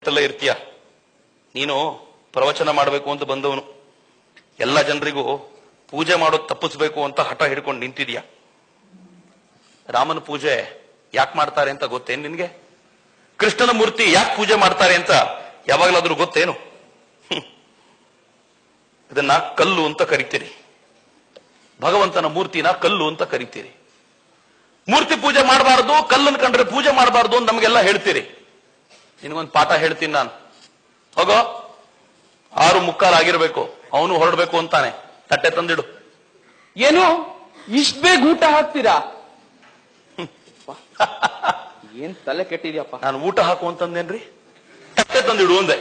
ಇಷ್ಟೆಲ್ಲ ಇರ್ತೀಯ. ನೀನು ಪ್ರವಚನ ಮಾಡಬೇಕು ಅಂತ ಬಂದವನು, ಎಲ್ಲ ಜನರಿಗೂ ಪೂಜೆ ಮಾಡೋದು ತಪ್ಪಿಸ್ಬೇಕು ಅಂತ ಹಠ ಹಿಡ್ಕೊಂಡು ನಿಂತಿದ್ಯಾ. ರಾಮನ ಪೂಜೆ ಯಾಕೆ ಮಾಡ್ತಾರೆ ಅಂತ ಗೊತ್ತೇನು ನಿನ್ಗೆ? ಕೃಷ್ಣನ ಮೂರ್ತಿ ಯಾಕೆ ಪೂಜೆ ಮಾಡ್ತಾರೆ ಅಂತ ಯಾವಾಗಲಾದ್ರೂ ಗೊತ್ತೇನು? ಇದನ್ನ ಕಲ್ಲು ಅಂತ ಕರಿತೀರಿ, ಭಗವಂತನ ಮೂರ್ತಿನ ಕಲ್ಲು ಅಂತ ಕರಿತೀರಿ. ಮೂರ್ತಿ ಪೂಜೆ ಮಾಡಬಾರ್ದು, ಕಲ್ಲನ್ನು ಕಂಡ್ರೆ ಪೂಜೆ ಮಾಡಬಾರ್ದು ಅಂತ ನಮಗೆಲ್ಲ ಹೇಳ್ತೀರಿ. ನಿನಗೊಂದು ಪಾಠ ಹೇಳ್ತೀನಿ ನಾನು. ಹೋಗೋ, 6:45 ಆಗಿರ್ಬೇಕು, ಅವನು ಹೊರಡ್ಬೇಕು ಅಂತಾನೆ. ತಟ್ಟೆ ತಂದಿಡು. ಏನು ಇಷ್ಟ ಬೇಗ ಊಟ ಹಾಕ್ತೀರಾ? ಏನ್ ತಲೆ ಕೆಟ್ಟಿದ್ಯಪ್ಪ. ನಾನು ಊಟ ಹಾಕು ಅಂತಂದೇನ್ರಿ? ತಟ್ಟೆ ತಂದಿಡು ಅಂದೆ.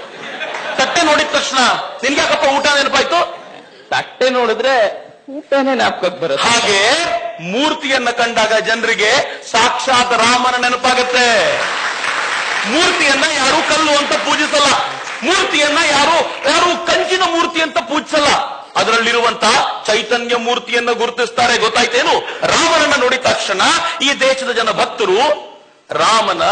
ತಟ್ಟೆ ನೋಡಿದ ತಕ್ಷಣ ನಿನ್ಗ್ಯಾಕಪ್ಪ ಊಟ ನೆನಪಾಯ್ತು? ತಟ್ಟೆ ನೋಡಿದ್ರೆ ಊಟನೇ ಜ್ಞಾಪಕಕ್ಕೆ ಬರುತ್ತೆ. ಹಾಗೆ ಮೂರ್ತಿಯನ್ನ ಕಂಡಾಗ ಜನರಿಗೆ ಸಾಕ್ಷಾತ್ ರಾಮನ ನೆನಪಾಗತ್ತೆ. ಮೂರ್ತಿಯನ್ನ ಯಾರು ಕಲ್ಲು ಅಂತ ಪೂಜಿಸಲ್ಲ, ಮೂರ್ತಿಯನ್ನ ಯಾರು ಕಂಚಿನ ಮೂರ್ತಿ ಅಂತ ಪೂಜಿಸಲ್ಲ. ಅದರಲ್ಲಿರುವಂತ ಚೈತನ್ಯ ಮೂರ್ತಿಯನ್ನ ಗುರುತಿಸ್ತಾರೆ. ಗೊತ್ತಾಯ್ತೇನು? ರಾಮನನ್ನ ನೋಡಿದ ತಕ್ಷಣ ಈ ದೇಶದ ಜನ ಭಕ್ತರು ರಾಮನ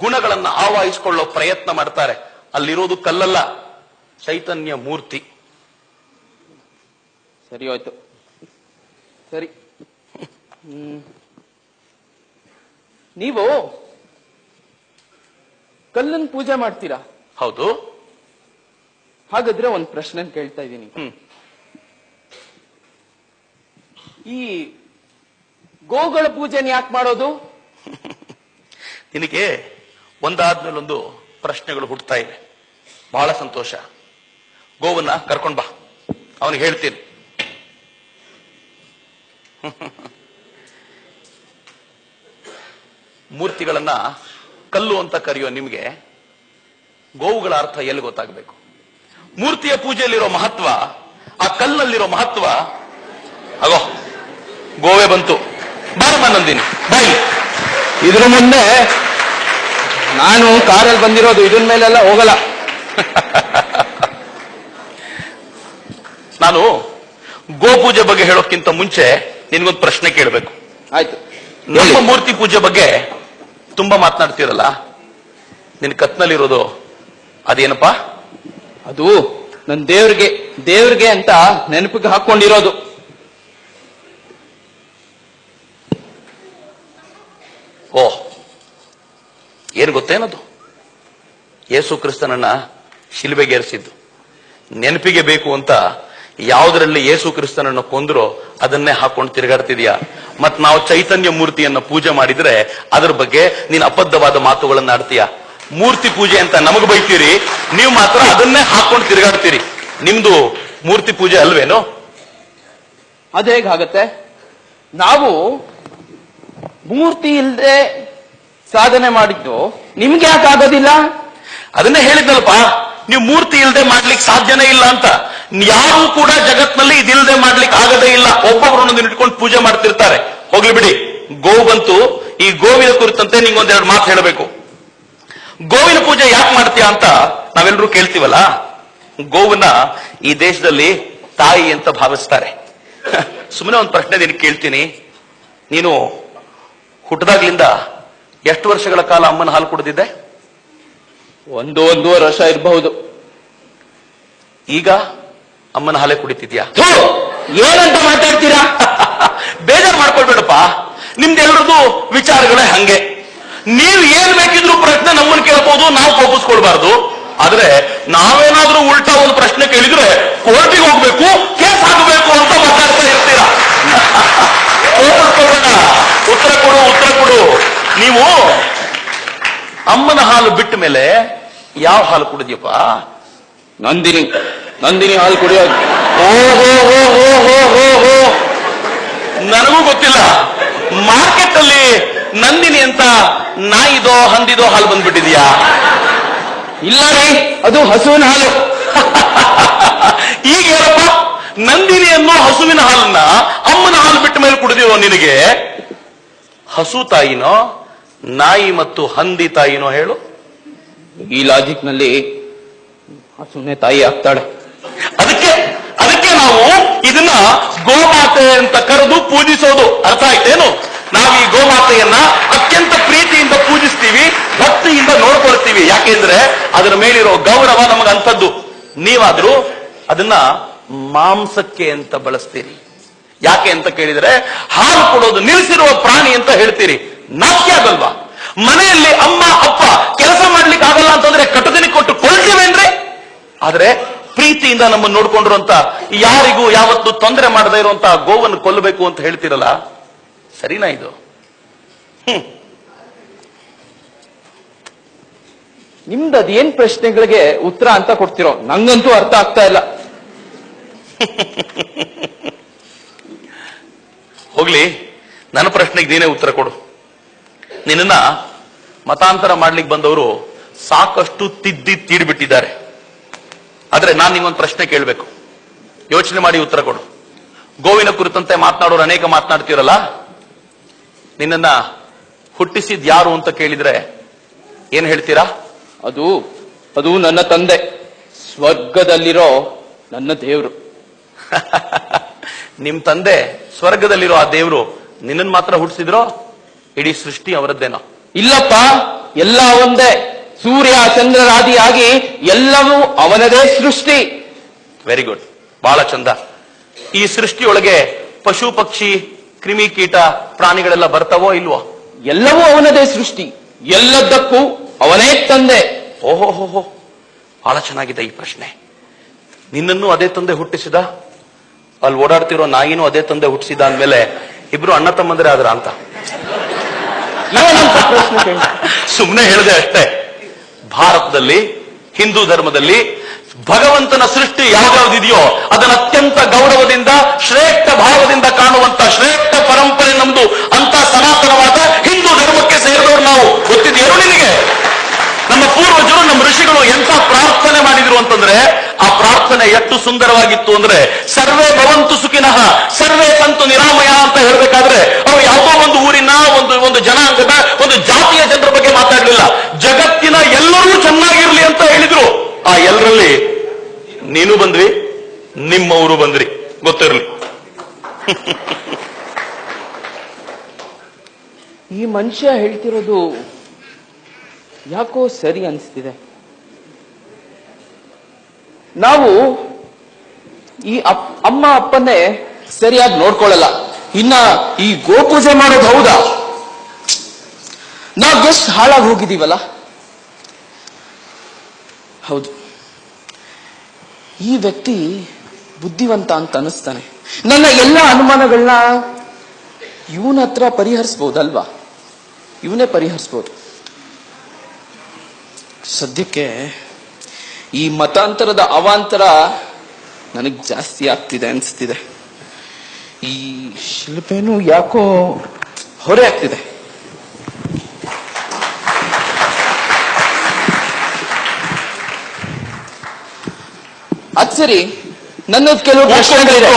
ಗುಣಗಳನ್ನ ಆವಾಹಿಸಿಕೊಳ್ಳೋ ಪ್ರಯತ್ನ ಮಾಡ್ತಾರೆ. ಅಲ್ಲಿರೋದು ಕಲ್ಲಲ್ಲ, ಚೈತನ್ಯ ಮೂರ್ತಿ. ಸರಿ ಹೋಯ್ತು, ಸರಿ. ನೀವು ಕಲ್ಲನ್ನು ಪೂಜೆ ಮಾಡ್ತೀರಾ? ಹೌದು. ಹಾಗಾದ್ರೆ ಒಂದು ಪ್ರಶ್ನೆ ಕೇಳ್ತಾ ಇದ್ದೀನಿ. ಈ ಗೋಗಳ ಪೂಜೆನ ಯಾಕೆ ಮಾಡೋದು? ನಿನಗೆ ಒಂದಾದ್ಮೇಲೆ ಒಂದು ಪ್ರಶ್ನೆಗಳು ಹುಟ್ಟುತ್ತಾ ಇವೆ. ಬಹಳ ಸಂತೋಷ. ಗೋವನ್ನ ಕರ್ಕೊಂಡ್ ಬಾ, ಅವನಿಗೆ ಹೇಳ್ತೀನಿ. ಮೂರ್ತಿಗಳನ್ನ ಕಲ್ಲು ಅಂತ ಕರೆಯೋ ನಿಮ್ಗೆ ಗೋವುಗಳ ಅರ್ಥ ಎಲ್ಲಿ ಗೊತ್ತಾಗಬೇಕು? ಮೂರ್ತಿಯ ಪೂಜೆಯಲ್ಲಿರೋ ಮಹತ್ವ, ಆ ಕಲ್ಲಲ್ಲಿರೋ ಮಹತ್ವ. ಆಗೋ, ಗೋವೆ ಬಂತು. ಬಾರಮ್ಮ ನಂದಿನಿ, ಬಾಯಿ. ಇದ್ರ ಮುಂದೆ ನಾನು ಕಾರಲ್ಲಿ ಬಂದಿರೋದು, ಇದನ್ ಮೇಲೆಲ್ಲ ಹೋಗಲ್ಲ. ನಾನು ಗೋಪೂಜೆ ಬಗ್ಗೆ ಹೇಳೋಕ್ಕಿಂತ ಮುಂಚೆ ನಿನ್ಗೊಂದು ಪ್ರಶ್ನೆ ಕೇಳಬೇಕು. ಆಯ್ತು. ನಮ್ಮ ಮೂರ್ತಿ ಪೂಜೆ ಬಗ್ಗೆ ತುಂಬಾ ಮಾತನಾಡ್ತೀರಲ್ಲ, ನಿನ್ ಕತ್ನಲ್ಲಿರೋದು ಅದೇನಪ್ಪಾ? ಅದು ನನ್ನ ದೇವ್ರಿಗೆ ಅಂತ ನೆನಪಿಗೆ ಹಾಕೊಂಡಿರೋದು. ಓಹ್, ಏನು ಗೊತ್ತೇನದು? ಯೇಸು ಕ್ರಿಸ್ತನನ್ನ ಶಿಲುಬೆಗೇರಿಸಿದ್ದು. ನೆನಪಿಗೆ ಬೇಕು ಅಂತ ಯಾವುದರಲ್ಲಿ ಯೇಸು ಕ್ರಿಸ್ತನನ್ನ ಕೊಂದ್ರೋ ಅದನ್ನೇ ಹಾಕೊಂಡು ತಿರುಗಾಡ್ತಿದ್ಯಾ. ಮತ್ ನಾವು ಚೈತನ್ಯ ಮೂರ್ತಿಯನ್ನ ಪೂಜೆ ಮಾಡಿದ್ರೆ ಅದ್ರ ಬಗ್ಗೆ ನೀನ್ ಅಬದ್ಧವಾದ ಮಾತುಗಳನ್ನ ಆಡ್ತೀಯ. ಮೂರ್ತಿ ಪೂಜೆ ಅಂತ ನಮಗ್ ಬೈತೀರಿ, ನೀವು ಮಾತ್ರ ಅದನ್ನೇ ಹಾಕೊಂಡು ತಿರುಗಾಡ್ತೀರಿ. ನಿಮ್ದು ಮೂರ್ತಿ ಪೂಜೆ ಅಲ್ವೇನೋ? ಅದೇಗಾಗತ್ತೆ? ನಾವು ಮೂರ್ತಿ ಇಲ್ಲದೆ ಸಾಧನೆ ಮಾಡಿದ್ದು ನಿಮ್ಗೆ ಯಾಕೆ ಆಗೋದಿಲ್ಲ? ಅದನ್ನೇ ಹೇಳಿದ್ನಲ್ಪ, ನೀವು ಮೂರ್ತಿ ಇಲ್ಲದೆ ಮಾಡ್ಲಿಕ್ಕೆ ಸಾಧ್ಯನೇ ಇಲ್ಲ ಅಂತ. ಯಾರು ಕೂಡ ಜಗತ್ನಲ್ಲಿ ಇದಿಲ್ಲದೆ ಮಾಡ್ಲಿಕ್ಕೆ ಆಗದೇ ಇಲ್ಲ. ಒಬ್ಬೊಬ್ಬರನ್ನು ಇಟ್ಕೊಂಡು ಪೂಜೆ ಮಾಡ್ತಿರ್ತಾರೆ. ಹೋಗ್ಲಿ ಬಿಡಿ, ಗೋವು ಬಂತು. ಈ ಗೋವಿನ ಕುರಿತಂತೆ ನಿಂಗೊಂದೆರಡು ಮಾತು ಹೇಳಬೇಕು. ಗೋವಿನ ಪೂಜೆ ಯಾಕೆ ಮಾಡ್ತೀಯಾ ಅಂತ ನಾವೆಲ್ಲರೂ ಕೇಳ್ತೀವಲ್ಲ. ಗೋವನ್ನ ಈ ದೇಶದಲ್ಲಿ ತಾಯಿ ಅಂತ ಭಾವಿಸ್ತಾರೆ. ಸುಮ್ಮನೆ ಒಂದು ಪ್ರಶ್ನೆ ನಿನಗೆ ಕೇಳ್ತೀನಿ. ನೀನು ಹುಟ್ಟದಾಗ್ಲಿಂದ ಎಷ್ಟು ವರ್ಷಗಳ ಕಾಲ ಅಮ್ಮನ ಹಾಲು ಕುಡಿದಿದ್ದೆ? 1-1.5 ವರ್ಷ ಇರಬಹುದು. ಈಗ ಅಮ್ಮನ ಹಾಲೇ ಕುಡಿತಿದ್ಯಾ? ಏನಂತ ಮಾತಾಡ್ತೀರಾ? ಬೇಜಾರು ಮಾಡ್ಕೊಳ್ಬೇಡಪ್ಪ, ನಿಮ್ದೆಲ್ಲರದು ವಿಚಾರಗಳೇ ಹಂಗೆ. ನೀವು ಏನ್ ಬೇಕಿದ್ರು ಪ್ರಶ್ನೆ ನಮ್ಮನ್ನು ಕೇಳ್ಬೋದು, ನಾವು ಕೋಪಿಸ್ಕೊಳ್ಬಾರ್ದು. ಆದ್ರೆ ನಾವೇನಾದ್ರೂ ಉಲ್ಟಾ ಒಂದು ಪ್ರಶ್ನೆ ಕೇಳಿದ್ರೆ ಕೋರ್ಟಿಗೆ ಹೋಗ್ಬೇಕು, ಕೇಸ್ ಹಾಕಬೇಕು ಅಂತ ಮಾತಾಡ್ತಾ ಇರ್ತೀರಾ. ಕೋಪಿಸ್ಕೊಳ್ಬೇಡ, ಉತ್ತರ ಕೊಡು. ನೀವು ಅಮ್ಮನ ಹಾಲು ಬಿಟ್ಟ ಮೇಲೆ ಯಾವ ಹಾಲು ಕುಡಿದ್ಯಪ್ಪ? ನಂದಿನಿ ಹಾಲು ಕುಡಿಯೋದು. ಓಹೋ, ನನಗೂ ಗೊತ್ತಿಲ್ಲ. ಮಾರ್ಕೆಟ್ ಅಲ್ಲಿ ನಂದಿನಿ ಅಂತ ನಾಯಿದೋ ಹಂದಿದೋ ಹಾಲು ಬಂದ್ಬಿಟ್ಟಿದ್ಯಾ? ಇಲ್ಲ ರೀ, ಅದು ಹಸುವಿನ ಹಾಲು. ಈಗ ಏನಪ್ಪ, ನಂದಿನಿ ಅನ್ನೋ ಹಸುವಿನ ಹಾಲನ್ನ ಅಮ್ಮನ ಹಾಲು ಬಿಟ್ಟ ಮೇಲೆ ಕುಡಿದಿರೋ ನಿನಗೆ ಹಸು ತಾಯಿನೋ ನಾಯಿ ಮತ್ತು ಹಂದಿ ತಾಯಿನೋ ಹೇಳು? ಈ ಲಾಜಿಕ್ ನಲ್ಲಿ ಹಸುನೇ ತಾಯಿ ಆಗ್ತಾಳೆ. ಅದಕ್ಕೆ ನಾವು ಇದನ್ನ ಗೋಮಾತೆ ಅಂತ ಕರೆದು ಪೂಜಿಸೋದು. ಅರ್ಥ ಆಯ್ತೇನು? ನಾವು ಈ ಗೋಮಾತೆಯನ್ನ ಅತ್ಯಂತ ಪ್ರೀತಿಯಿಂದ ಪೂಜಿಸ್ತೀವಿ, ಭಕ್ತಿಯಿಂದ ನೋಡ್ಕೊಳ್ತೀವಿ. ಯಾಕೆಂದ್ರೆ ಅದರ ಮೇಲಿರೋ ಗೌರವ ನಮಗಂಥದ್ದು. ನೀವಾದ್ರೂ ಅದನ್ನ ಮಾಂಸಕ್ಕೆ ಅಂತ ಬಳಸ್ತೀರಿ. ಯಾಕೆ ಅಂತ ಕೇಳಿದ್ರೆ ಹಾಲು ಕೊಡೋದು ನಿಲ್ಲಿಸಿರುವ ಪ್ರಾಣಿ ಅಂತ ಹೇಳ್ತೀರಿ. ನಾಟ್ಯ ಆಗಲ್ವಾ? ಮನೆಯಲ್ಲಿ ಅಮ್ಮ ಅಪ್ಪ ಕೆಲಸ ಮಾಡ್ಲಿಕ್ಕೆ ಆಗಲ್ಲ ಅಂತಂದ್ರೆ ಕಟುದಿನಿ ಕೊಟ್ಟು ಕೊಳ್ತೀವೇನ್ರಿ? ಆದ್ರೆ ಪ್ರೀತಿಯಿಂದ ನಮ್ಮನ್ನು ನೋಡ್ಕೊಂಡಿರುವಂತ, ಯಾರಿಗೂ ಯಾವತ್ತು ತೊಂದರೆ ಮಾಡದೇ ಇರುವಂತ ಗೋವನ್ನು ಕೊಲ್ಲಬೇಕು ಅಂತ ಹೇಳ್ತಿರಲ್ಲ, ಸರಿನಾ ಇದು? ನಿಮ್ದು ಅದೇನ್ ಪ್ರಶ್ನೆಗಳಿಗೆ ಉತ್ತರ ಅಂತ ಕೊಡ್ತಿರೋ ನಂಗಂತೂ ಅರ್ಥ ಆಗ್ತಾ ಇಲ್ಲ. ಹೋಗ್ಲಿ, ನನ್ನ ಪ್ರಶ್ನೆಗೆ ನೀನೇ ಉತ್ತರ ಕೊಡು. ನಿನ್ನ ಮತಾಂತರ ಮಾಡ್ಲಿಕ್ಕೆ ಬಂದವರು ಸಾಕಷ್ಟು ತಿದ್ದಿ ತೀಡ್ಬಿಟ್ಟಿದ್ದಾರೆ. ಆದ್ರೆ ನಾನು ನಿಂಗೊಂದು ಪ್ರಶ್ನೆ ಕೇಳಬೇಕು, ಯೋಚನೆ ಮಾಡಿ ಉತ್ತರ ಕೊಡು. ಗೋವಿನ ಕುರಿತಂತೆ ಮಾತನಾಡೋರು ಅನೇಕ ಮಾತನಾಡ್ತಿರಲ್ಲ, ನಿನ್ನ ಹುಟ್ಟಿಸಿದ್ ಯಾರು ಅಂತ ಕೇಳಿದ್ರೆ ಏನ್ ಹೇಳ್ತೀರಾ? ಅದು ನನ್ನ ತಂದೆ, ಸ್ವರ್ಗದಲ್ಲಿರೋ ನನ್ನ ದೇವ್ರು. ನಿಮ್ ತಂದೆ ಸ್ವರ್ಗದಲ್ಲಿರೋ ಆ ದೇವ್ರು ನಿನ್ನನ್ ಮಾತ್ರ ಹುಟ್ಟಿಸಿದ್ರೋ? ಇಡೀ ಸೃಷ್ಟಿ ಅವರದ್ದೇನೋ? ಇಲ್ಲಪ್ಪ, ಎಲ್ಲ ಒಂದೇ. ಸೂರ್ಯ ಚಂದ್ರರಾದಿಯಾಗಿ ಎಲ್ಲವೂ ಅವನದೇ ಸೃಷ್ಟಿ. ವೆರಿ ಗುಡ್, ಬಹಳ ಚಂದ. ಈ ಸೃಷ್ಟಿಯೊಳಗೆ ಪಶು ಪಕ್ಷಿ ಕ್ರಿಮಿ ಕೀಟ ಪ್ರಾಣಿಗಳೆಲ್ಲ ಬರ್ತಾವೋ ಇಲ್ವೋ? ಎಲ್ಲವೂ ಅವನದೇ ಸೃಷ್ಟಿ, ಎಲ್ಲದಕ್ಕೂ ಅವನೇ ತಂದೆ. ಓಹೋ, ಬಹಳ ಚೆನ್ನಾಗಿದೆ ಈ ಪ್ರಶ್ನೆ. ನಿನ್ನನ್ನು ಅದೇ ತಂದೆ ಹುಟ್ಟಿಸಿದ, ಅಲ್ಲಿ ಓಡಾಡ್ತಿರೋ ನಾಯಿನೂ ಅದೇ ತಂದೆ ಹುಟ್ಟಿಸಿದ ಅಂದ್ಮೇಲೆ ಇಬ್ರು ಅಣ್ಣ ತಮ್ಮಂದ್ರೆ ಆದ್ರ ಅಂತ ಸುಮ್ಮನೆ ಹೇಳಿದೆ ಅಷ್ಟೇ. ಭಾರತದಲ್ಲಿ ಹಿಂದೂ ಧರ್ಮದಲ್ಲಿ ಭಗವಂತನ ಸೃಷ್ಟಿ ಯಾವ್ಯಾವ್ದಿದೆಯೋ ಅದನ್ನ ಅತ್ಯಂತ ಗೌರವದಿಂದ ಶ್ರೇಷ್ಠ ಭಾವದಿಂದ ಕಾಣುವಂತ ಶ್ರೇಷ್ಠ ಪರಂಪರೆ ನಮ್ದು. ಅಂತ ಸನಾತನವಾದ ಹಿಂದೂ ಧರ್ಮಕ್ಕೆ ಸೇರಿದವರು ನಾವು. ಗೊತ್ತಿದೆಯೋ ನಿನಗೆ? ನಮ್ಮ ಪೂರ್ವಜರು, ನಮ್ಮ ಋಷಿಗಳು ಎಂತ ಪ್ರಾರ್ಥನೆ ಮಾಡಿದ್ರು ಅಂತಂದ್ರೆ, ಆ ಪ್ರಾರ್ಥನೆ ಎಷ್ಟು ಸುಂದರವಾಗಿತ್ತು ಅಂದ್ರೆ, ಸರ್ವೇ ಭವಂತು ಸುಖಿನಃ ಸರ್ವೇ ಸಂತು ನಿರಾಮಯ ಅಂತ ಹೇಳ್ಬೇಕಾದ್ರೆ ಅವ್ರು ಯಾವುದೋ ಒಂದು ಊರಿನ ಒಂದು ಜನಾಂಗದ ಒಂದು ಜಾತಿಯ ಜನರ ಬಗ್ಗೆ ಮಾತಾಡಲಿಲ್ಲ. ಜಗತ್ತಿನ ಎಲ್ಲರೂ ಚೆನ್ನಾಗಿರ್ಲಿ ಅಂತ ಹೇಳಿದ್ರು. ಆ ಎಲ್ಲರಲ್ಲಿ ನೀನು ಬಂದ್ರಿ, ನಿಮ್ಮವರು ಬಂದ್ರಿ, ಗೊತ್ತಿರ್ಲಿ. ಈ ಮನುಷ್ಯ ಹೇಳ್ತಿರೋದು ಯಾಕೋ ಸರಿ ಅನಿಸ್ತಿದೆ. ನಾವು ಈ ಅಮ್ಮ ಅಪ್ಪನ್ನೇ ಸರಿಯಾಗಿ ನೋಡ್ಕೊಳ್ಳಲ್ಲ, ಇನ್ನ ಈ ಗೋಪೂಜೆ ಮಾಡೋದು ಹೌದಾ? ನಾವ್ ಎಷ್ಟು ಹಾಳಾಗಿ ಹೋಗಿದೀವಲ್ಲ. ಹೌದು, ಈ ವ್ಯಕ್ತಿ ಬುದ್ಧಿವಂತ ಅಂತ ಅನಿಸ್ತಾನೆ. ನನ್ನ ಎಲ್ಲ ಅನುಮಾನಗಳನ್ನ ಇವನ ಹತ್ರ ಪರಿಹರಿಸ್ಬೋದಲ್ವಾ? ಇವನೇ ಪರಿಹರಿಸ್ಬೋದು. ಸದ್ಯಕ್ಕೆ ಈ ಮತಾಂತರದ ಅವಾಂತರ ನನಗ್ ಜಾಸ್ತಿ ಆಗ್ತಿದೆ ಅನ್ಸ್ತಿದೆ. ಈ ಶಿಲ್ಪೇನು ಯಾಕೋ ಹೊರೆ ಆಗ್ತಿದೆ. ಅದ್ ಸರಿ, ನನ್ನದು ಕೆಲವು ಪ್ರಶ್ನೆಗಳಿದೆ.